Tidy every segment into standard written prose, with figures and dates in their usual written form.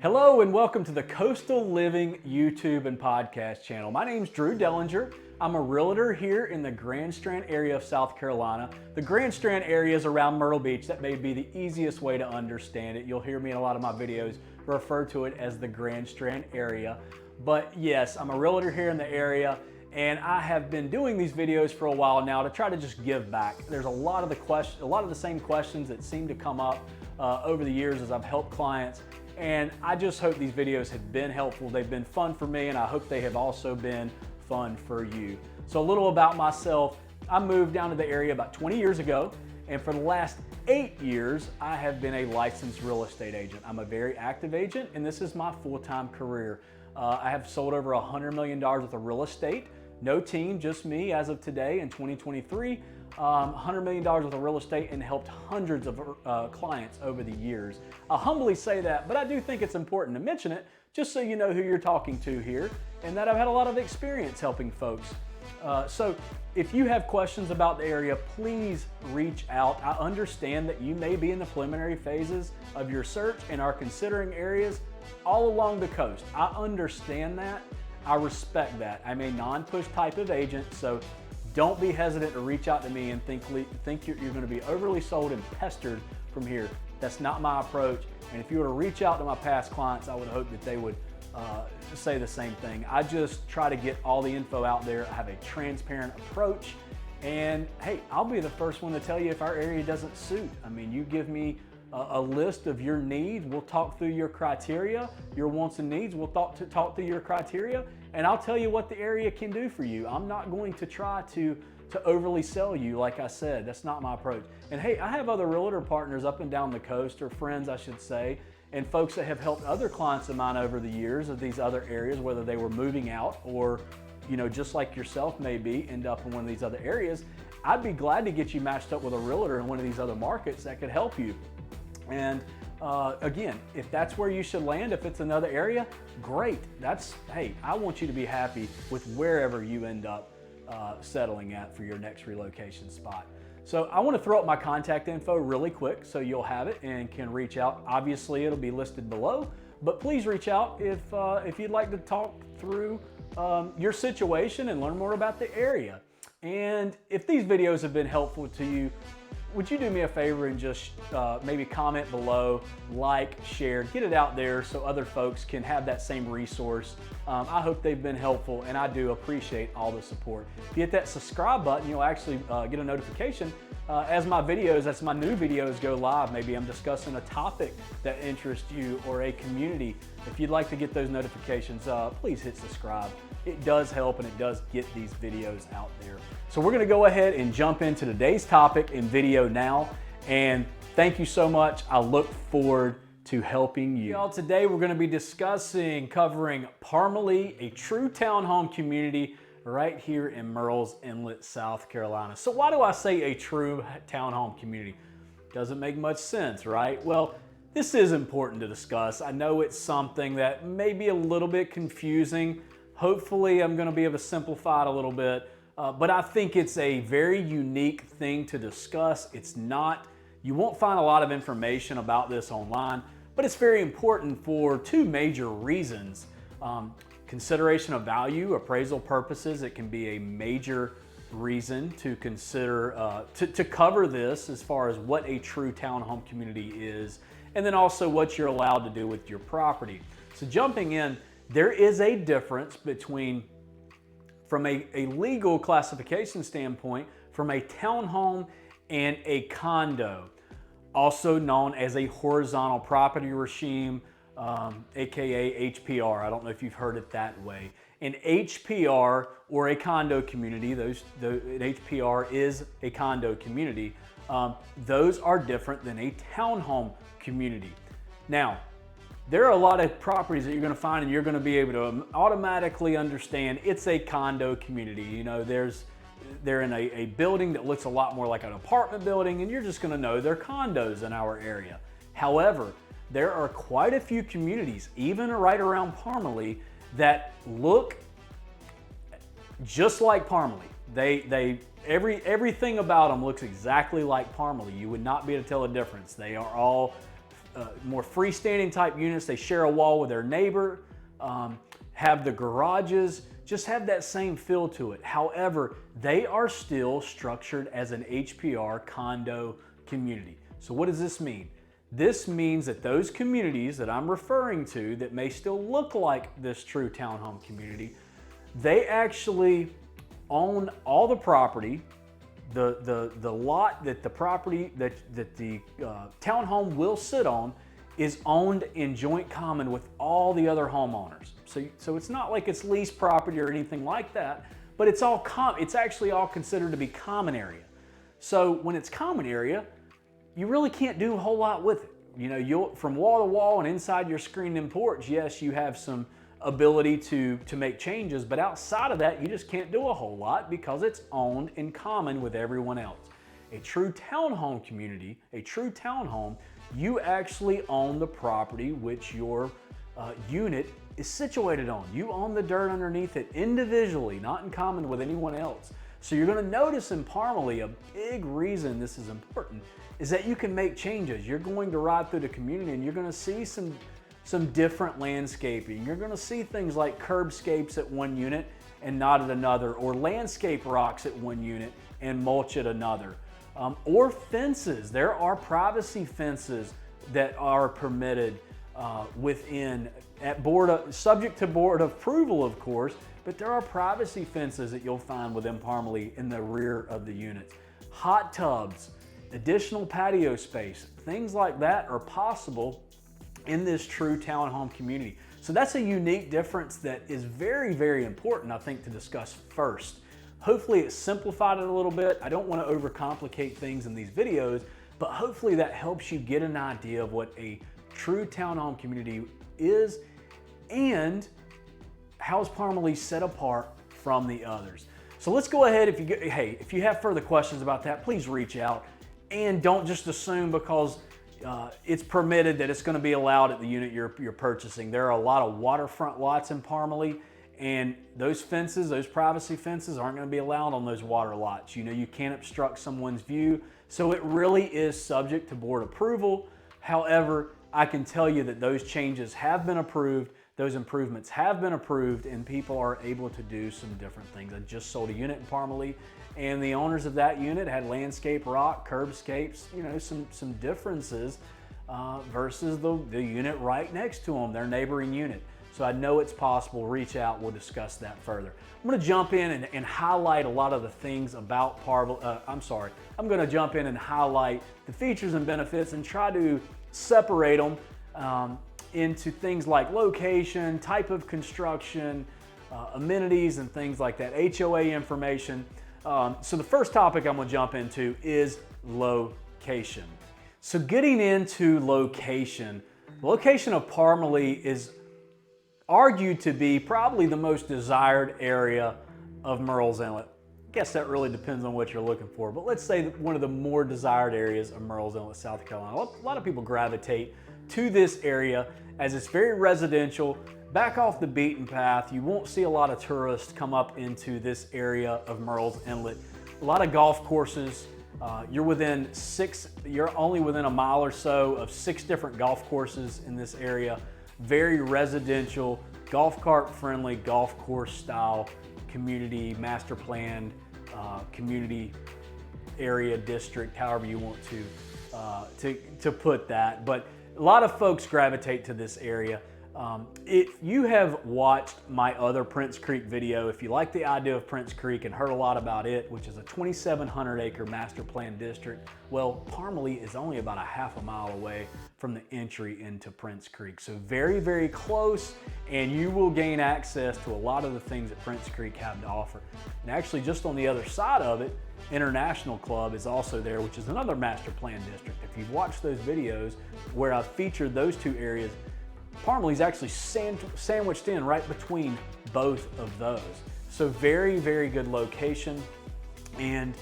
Hello and welcome to the Coastal Living YouTube and podcast channel. My name's Drew Dellinger. I'm a realtor here in the Grand Strand area of South Carolina. The Grand Strand area is around Myrtle Beach. That may be the easiest way to understand it. You'll hear me in a lot of my videos refer to it as the Grand Strand area. But yes, I'm a realtor here in the area, and I have been doing these videos for a while now to try to just give back. There's a lot of the same questions that seem to come up over the years as I've helped clients. And I just hope these videos have been helpful. They've been fun for me, and I hope they have also been fun for you. So a little about myself. I moved down to the area about 20 years ago, and for the last 8 years, I have been a licensed real estate agent. I'm a very active agent, and this is my full-time career. I have sold over $100 million worth of real estate. No team, just me as of today in 2023. $100 million worth of real estate and helped hundreds of clients over the years. I humbly say that, but I do think it's important to mention it just so you know who you're talking to here and that I've had a lot of experience helping folks. So if you have questions about the area, please reach out. I understand that you may be in the preliminary phases of your search and are considering areas all along the coast. I understand that. I respect that. I'm a non-push type of agent, so don't be hesitant to reach out to me and think you're going to be overly sold and pestered from here. That's not my approach. And if you were to reach out to my past clients, I would hope that they would say the same thing. I just try to get all the info out there. I have a transparent approach. And hey, I'll be the first one to tell you if our area doesn't suit. I mean, you give me a list of your needs. We'll talk through your criteria, your wants and needs. We'll talk through your criteria, and I'll tell you what the area can do for you. I'm not going to try to overly sell you, like I said. That's not my approach. And hey, I have other realtor partners up and down the coast, or friends, I should say, and folks that have helped other clients of mine over the years of these other areas, whether they were moving out or, you know, just like yourself maybe end up in one of these other areas. I'd be glad to get you matched up with a realtor in one of these other markets that could help you. And again, if that's where you should land, if it's another area, great. Hey, I want you to be happy with wherever you end up settling at for your next relocation spot. So I want to throw up my contact info really quick so you'll have it and can reach out. Obviously, it'll be listed below, but please reach out if you'd like to talk through your situation and learn more about the area. And if these videos have been helpful to you, would you do me a favor and just maybe comment below, like, share, get it out there so other folks can have that same resource. I hope they've been helpful, and I do appreciate all the support. If you hit that subscribe button, you'll actually get a notification as my new videos go live. Maybe I'm discussing a topic that interests you or a community. If you'd like to get those notifications, please hit subscribe. It does help, and it does get these videos out there. So we're gonna go ahead and jump into today's topic and video now. And thank you so much. I look forward to helping you. Y'all, today we're gonna be covering Parmelee, a true townhome community right here in Murrells Inlet, South Carolina. So why do I say a true townhome community? Doesn't make much sense, right? Well, this is important to discuss. I know it's something that may be a little bit confusing. Hopefully I'm gonna be able to simplify it a little bit, but I think it's a very unique thing to discuss. You won't find a lot of information about this online, but it's very important for two major reasons. Consideration of value, appraisal purposes. It can be a major reason to consider, to cover this as far as what a true townhome community is, and then also what you're allowed to do with your property. So jumping in, there is a difference between, from a legal classification standpoint, from a townhome and a condo, also known as a horizontal property regime, aka HPR. I don't know if you've heard it that way. An HPR or a condo community, an HPR is a condo community. Those are different than a townhome community. Now, there are a lot of properties that you're going to find and you're going to be able to automatically understand it's a condo community. You know, they're in a building that looks a lot more like an apartment building, and you're just going to know they're condos in our area. However, there are quite a few communities, even right around Parmelee, that look just like Parmelee. Everything about them looks exactly like Parmelee. You would not be able to tell a difference. They are all more freestanding type units. They share a wall with their neighbor, have the garages, just have that same feel to it. However, they are still structured as an HPR condo community. So what does this mean? This means that those communities that I'm referring to that may still look like this true townhome community, they actually own all the property. The lot that the property that the townhome will sit on is owned in joint common with all the other homeowners. So it's not like it's leased property or anything like that, but it's actually all considered to be common area. So when it's common area, you really can't do a whole lot with it. You know, from wall to wall and inside your screened-in porch, yes, you have some ability to make changes, but outside of that, you just can't do a whole lot because it's owned in common with everyone else. A true townhome community, a true townhome, you actually own the property which your unit is situated on. You own the dirt underneath it individually, not in common with anyone else. So you're going to notice in Parmelee, a big reason this is important is that you can make changes. You're going to ride through the community and you're going to see some different landscaping. You're going to see things like curbscapes at one unit and not at another, or landscape rocks at one unit and mulch at another, or fences. There are privacy fences that are permitted within, subject to board approval, of course, but there are privacy fences that you'll find within Parmelee in the rear of the units. Hot tubs, additional patio space, things like that are possible in this true townhome community. So that's a unique difference that is very, very important, I think, to discuss first. Hopefully it simplified it a little bit. I don't want to overcomplicate things in these videos, but hopefully that helps you get an idea of what a true townhome community is and how is Parmelee set apart from the others. So let's go ahead. If you have further questions about that, please reach out, and don't just assume because it's permitted that it's going to be allowed at the unit you're purchasing. There are a lot of waterfront lots in Parmelee, and those fences, those privacy fences, aren't going to be allowed on those water lots. You know, you can't obstruct someone's view, so it really is subject to board approval. However, I can tell you that those changes have been approved, those improvements have been approved, and people are able to do some different things. I just sold a unit in Parmelee, and the owners of that unit had landscape rock, curbscapes, you know, some differences versus the unit right next to them, their neighboring unit. So I know it's possible. Reach out, we'll discuss that further. I'm gonna jump in and highlight a lot of the things about I'm gonna jump in and highlight the features and benefits and try to separate them into things like location, type of construction, amenities, and things like that, HOA information. So the first topic I'm gonna jump into is location. So getting into location, the location of Parmelee is argued to be probably the most desired area of Murrells Inlet. I guess that really depends on what you're looking for, but let's say that one of the more desired areas of Murrells Inlet, South Carolina. A lot of people gravitate to this area as it's very residential, back off the beaten path. You won't see a lot of tourists come up into this area of Murrells Inlet. A lot of golf courses. You're only within a mile or so of 6 different golf courses in this area. Very residential, golf cart friendly, golf course style community, master planned community area, district, however you want to put that. But a lot of folks gravitate to this area. If you have watched my other Prince Creek video, if you like the idea of Prince Creek and heard a lot about it, which is a 2,700 acre master plan district, well, Parmelee is only about a half a mile away from the entry into Prince Creek. So very, very close, and you will gain access to a lot of the things that Prince Creek have to offer. And actually just on the other side of it, International Club is also there, which is another master plan district. If you've watched those videos where I've featured those two areas, Parmelee is actually sandwiched in right between both of those. So very, very good location. And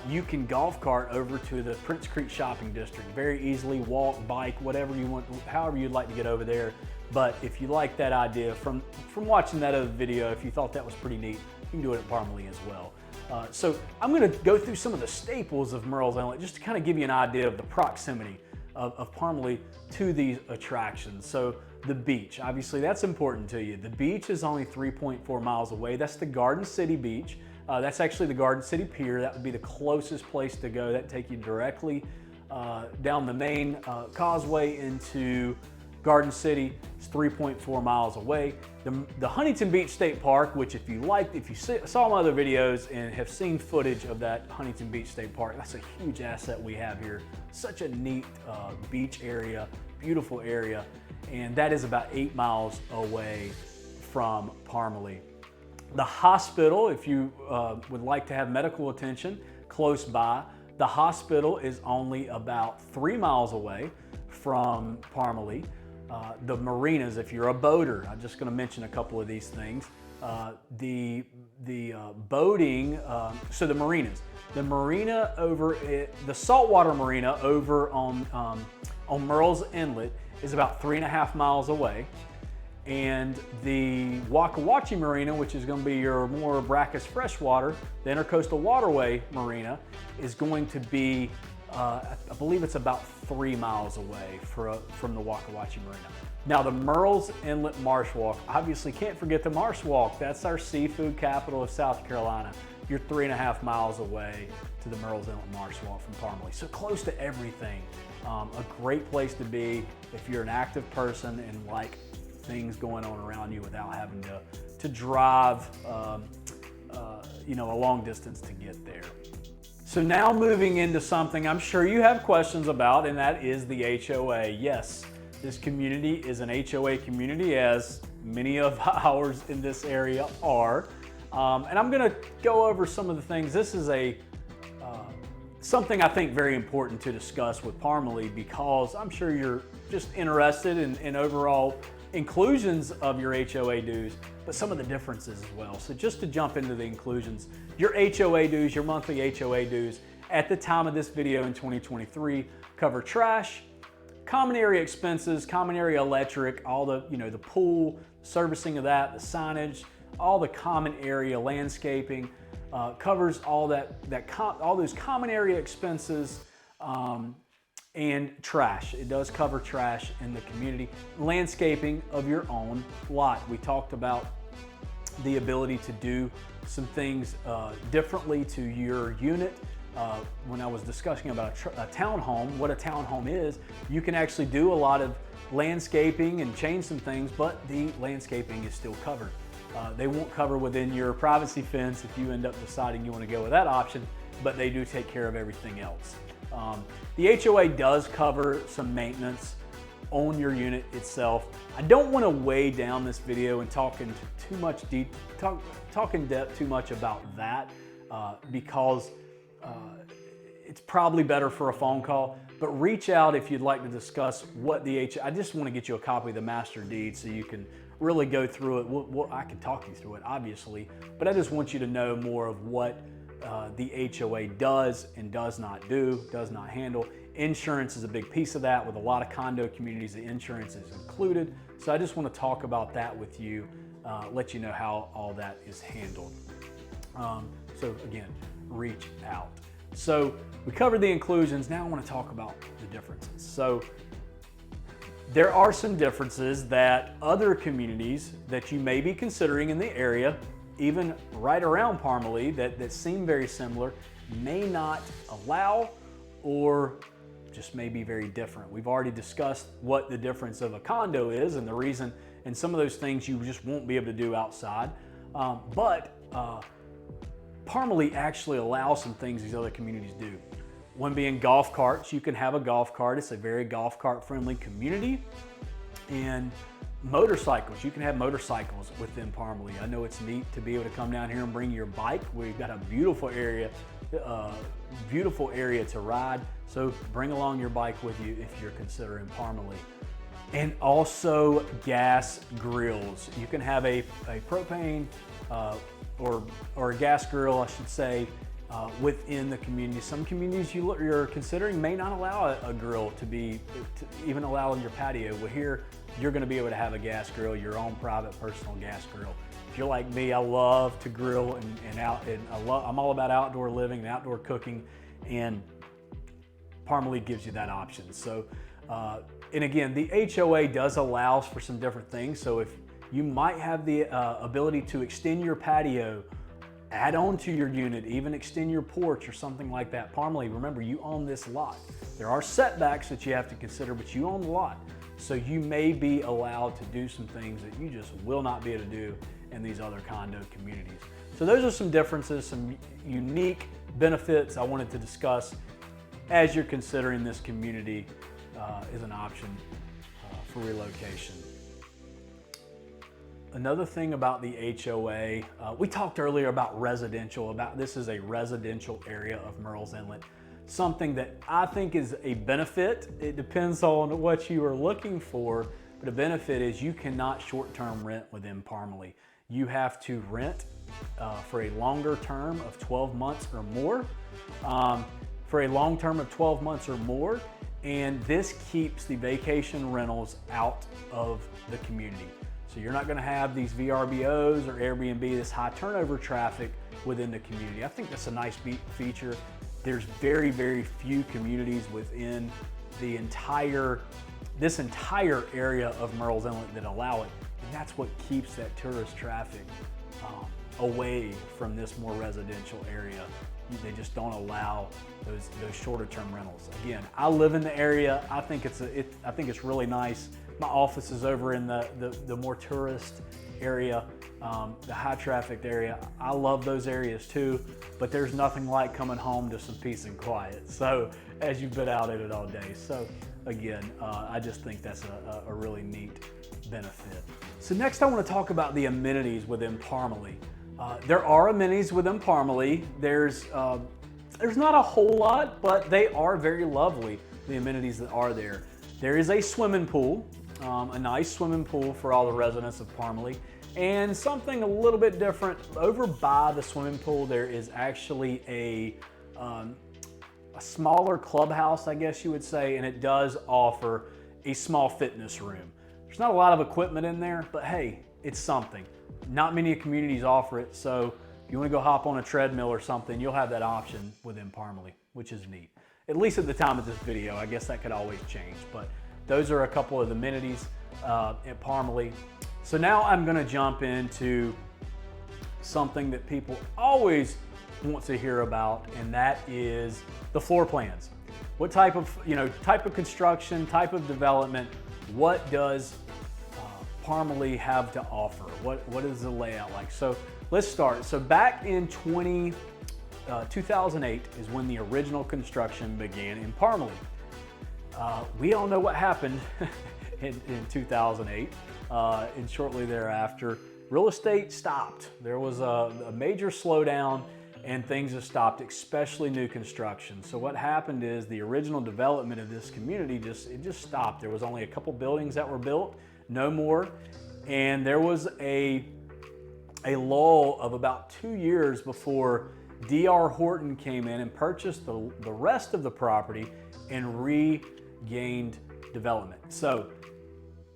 you can golf cart over to the Prince Creek Shopping District very easily, walk, bike, whatever you want, however you'd like to get over there. But if you like that idea, from watching that other video, if you thought that was pretty neat, you can do it at Parmelee as well. So I'm gonna go through some of the staples of Murrells Inlet just to kind of give you an idea of the proximity of Parmelee to these attractions. So the beach, obviously that's important to you. The beach is only 3.4 miles away. That's the Garden City Beach. That's actually the Garden City Pier. That would be the closest place to go. That'd take you directly down the main causeway into Garden City. It's 3.4 miles away. The Huntington Beach State Park, which if you saw my other videos and have seen footage of that Huntington Beach State Park, that's a huge asset we have here. Such a neat beach area, beautiful area, and that is about 8 miles away from Parmelee. The hospital, if you would like to have medical attention close by, the hospital is only about 3 miles away from Parmelee. The marinas, if you're a boater, I'm just going to mention a couple of these things. The boating, so the marinas. The marina over the saltwater marina over on Murrells Inlet is about 3.5 miles away. And the Waka Wachi Marina, which is going to be your more brackish freshwater, the Intercoastal Waterway Marina, is going to be, I believe it's about 3 miles away from the Waka Wachi Marina. Now the Murrells Inlet Marsh Walk, obviously can't forget the Marsh Walk. That's our seafood capital of South Carolina. You're 3.5 miles away to the Murrells Inlet Marsh Walk from Parmelee. So close to everything. A great place to be if you're an active person and like things going on around you without having to drive a long distance to get there. So now moving into something I'm sure you have questions about, and that is the HOA. Yes, this community is an HOA community, as many of ours in this area are. And I'm gonna go over some of the things. This is something I think very important to discuss with Parmelee, because I'm sure you're just interested in overall inclusions of your HOA dues, but some of the differences as well. So just to jump into the inclusions, your HOA dues, your monthly HOA dues at the time of this video in 2023 cover trash, common area expenses, common area electric, all the, the pool, servicing of that, the signage, all the common area landscaping, covers all all those common area expenses, and trash. It does cover trash in the community. Landscaping of your own lot. We talked about the ability to do some things differently to your unit. When I was discussing about a townhome, what a townhome is, you can actually do a lot of landscaping and change some things, but the landscaping is still covered. They won't cover within your privacy fence if you end up deciding you want to go with that option, but they do take care of everything else. The HOA does cover some maintenance on your unit itself. I don't want to weigh down this video and talk in depth too much about that because it's probably better for a phone call, but reach out if you'd like to discuss what the HOA, I just want to get you a copy of the master deed so you can really go through it. I can talk you through it, obviously, but I just want you to know more of what the HOA does and does not do, does not handle. Insurance is a big piece of that. With a lot of condo communities, the insurance is included. So I just want to talk about that with you, let you know how all that is handled. So again, reach out. So we covered the inclusions. Now I want to talk about the differences. So there are some differences that other communities that you may be considering in the area, even right around Parmelee, that seem very similar, may not allow or just may be very different. We've already discussed what the difference of a condo is and the reason, and some of those things you just won't be able to do outside. But Parmelee actually allows some things these other communities do. One being golf carts. You can have a golf cart. It's a very golf cart friendly community. And motorcycles. You can have motorcycles within Parmelee. I know it's neat to be able to come down here and bring your bike. We've got a beautiful area to ride. So bring along your bike with you if you're considering Parmelee. And also gas grills. You can have a propane or a gas grill, I should say, within the community. Some communities you're considering may not allow a grill to even allow in your patio. Well, here you're going to be able to have a gas grill, your own private personal gas grill. If you're like me, I love to grill I'm all about outdoor living and outdoor cooking, and Parmelee gives you that option. So And again, the HOA does allow for some different things. So if you might have the ability to extend your patio, add on to your unit, even extend your porch or something like that. Parmelee, remember, you own this lot. There are setbacks that you have to consider, but you own the lot. So you may be allowed to do some things that you just will not be able to do in these other condo communities. So those are some differences, some unique benefits I wanted to discuss as you're considering this community as an option for relocation. Another thing about the HOA, we talked earlier about residential, this is a residential area of Murrells Inlet. Something that I think is a benefit. It depends on what you are looking for, but a benefit is you cannot short-term rent within Parmelee. You have to rent for a longer term of 12 months or more. For a long term of 12 months or more, and this keeps the vacation rentals out of the community. So you're not gonna have these VRBOs or Airbnb, this high turnover traffic within the community. I think that's a nice feature. There's very, very few communities within this entire area of Murrells Inlet that allow it. And that's what keeps that tourist traffic away from this more residential area. They just don't allow those shorter term rentals. Again, I live in the area. I think it's really nice. My office is over in the more tourist area, the high trafficked area. I love those areas too, but there's nothing like coming home to some peace and quiet. So as you've been out in it all day. So again, I just think that's a really neat benefit. So next I want to talk about the amenities within Parmelee. There are amenities within Parmelee. There's not a whole lot, but they are very lovely, the amenities that are there. There is a swimming pool, a nice swimming pool for all the residents of Parmelee. And something a little bit different, over by the swimming pool, there is actually a smaller clubhouse, I guess you would say, and it does offer a small fitness room. There's not a lot of equipment in there, but hey, it's something. Not many communities offer it, so if you want to go hop on a treadmill or something, you'll have that option within Parmelee, which is neat. At least at the time of this video. I guess that could always change, but those are a couple of the amenities at Parmelee. So now I'm going to jump into something that people always want to hear about, and that is the floor plans. What type of construction, type of development, what does Parmelee have to offer? What is the layout like? So let's start. So back in 2008 is when the original construction began in Parmelee. We all know what happened in 2008, and shortly thereafter, real estate stopped. There was a major slowdown and things have stopped, especially new construction. So what happened is the original development of this community just stopped. There was only a couple buildings that were built, no more. And there was a lull of about 2 years before D.R. Horton came in and purchased the rest of the property and regained development. So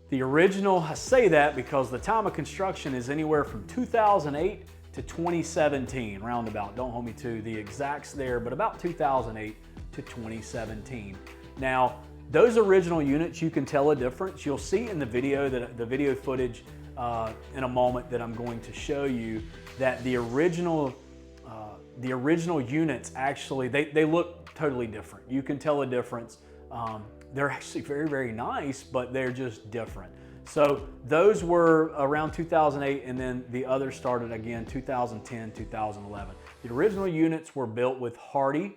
the original, I say that because the time of construction is anywhere from 2008 to 2017, roundabout. Don't hold me to the exacts there, but about 2008 to 2017. Now, those original units, you can tell a difference. You'll see in the video footage in a moment that I'm going to show you that the original units actually, they look totally different. You can tell a difference. They're actually very, very nice, but they're just different. So those were around 2008, and then the others started again 2010, 2011. The original units were built with Hardie,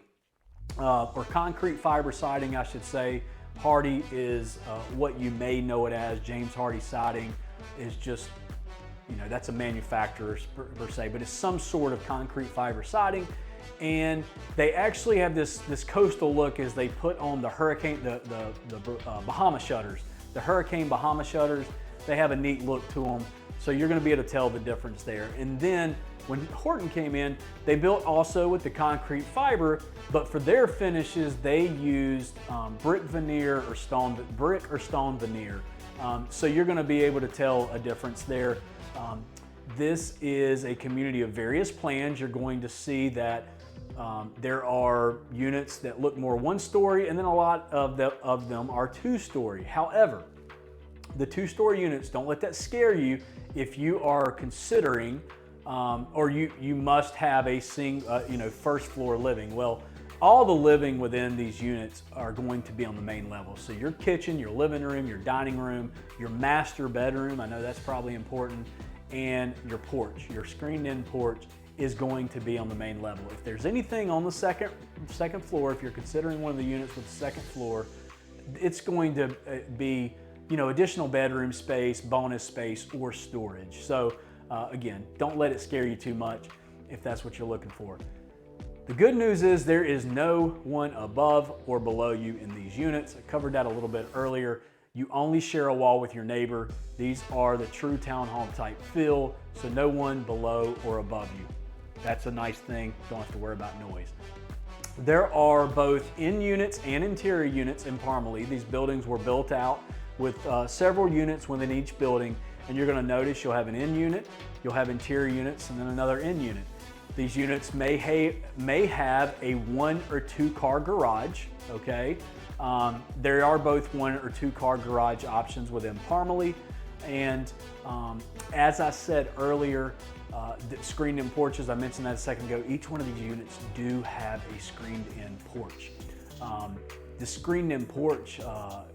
or concrete fiber siding, I should say. Hardie is what you may know it as. James Hardie siding is just, that's a manufacturer per se, but it's some sort of concrete fiber siding. And they actually have this coastal look as they put on the hurricane, the Bahama shutters. The Hurricane Bahama shutters, they have a neat look to them. So you're gonna be able to tell the difference there. And then when Horton came in, they built also with the concrete fiber, but for their finishes, they used brick or stone veneer. So you're gonna be able to tell a difference there. This is a community of various plans. You're going to see that There are units that look more one-story, and then a lot of them are two-story. However, the two-story units, don't let that scare you if you are considering, or you must have a first floor living. Well, all the living within these units are going to be on the main level. So your kitchen, your living room, your dining room, your master bedroom, I know that's probably important, and your porch, your screened-in porch, is going to be on the main level. If there's anything on the second floor, if you're considering one of the units with the second floor, it's going to be, additional bedroom space, bonus space, or storage. So again, don't let it scare you too much if that's what you're looking for. The good news is there is no one above or below you in these units. I covered that a little bit earlier. You only share a wall with your neighbor. These are the true townhome type feel, so no one below or above you. That's a nice thing, don't have to worry about noise. There are both in units and interior units in Parmelee. These buildings were built out with several units within each building, and you're gonna notice you'll have an in unit, you'll have interior units, and then another in unit. These units may have a 1 or 2 car garage, okay? There are both 1 or 2 car garage options within Parmelee, and as I said earlier, the screened-in porches, I mentioned that a second ago, each one of these units do have a screened-in porch. The screened-in porch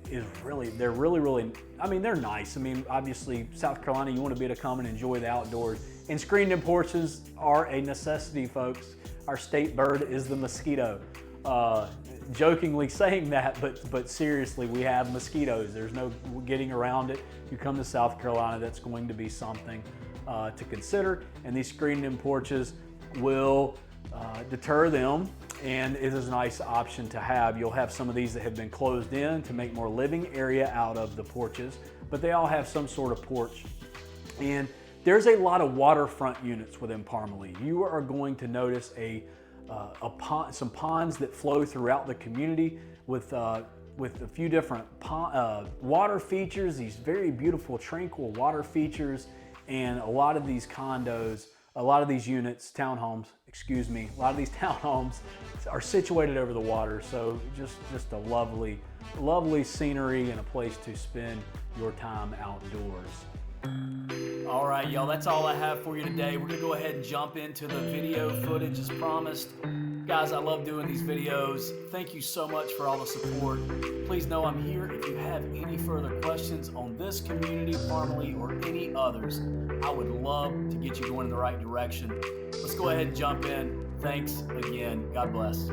they're really, they're nice. Obviously, South Carolina, you want to be able to come and enjoy the outdoors. And screened-in porches are a necessity, folks. Our state bird is the mosquito. Jokingly saying that, but seriously, we have mosquitoes. There's no getting around it. You come to South Carolina, that's going to be something to consider, and these screened-in porches will deter them, and it is a nice option to have. You'll have some of these that have been closed in to make more living area out of the porches, but they all have some sort of porch. And there's a lot of waterfront units within Parmelee. You are going to notice some ponds that flow throughout the community with a few different water features, these very beautiful tranquil water features. And a lot of these condos, a lot of these units, townhomes, a lot of these townhomes are situated over the water. So just a lovely, lovely scenery and a place to spend your time outdoors. All right, y'all, that's all I have for you today. We're gonna go ahead and jump into the video footage as promised. Guys, I love doing these videos. Thank you so much for all the support. Please know I'm here if you have any further questions on this community, Parmelee, or any others. I would love to get you going in the right direction. Let's go ahead and jump in. Thanks again. God bless.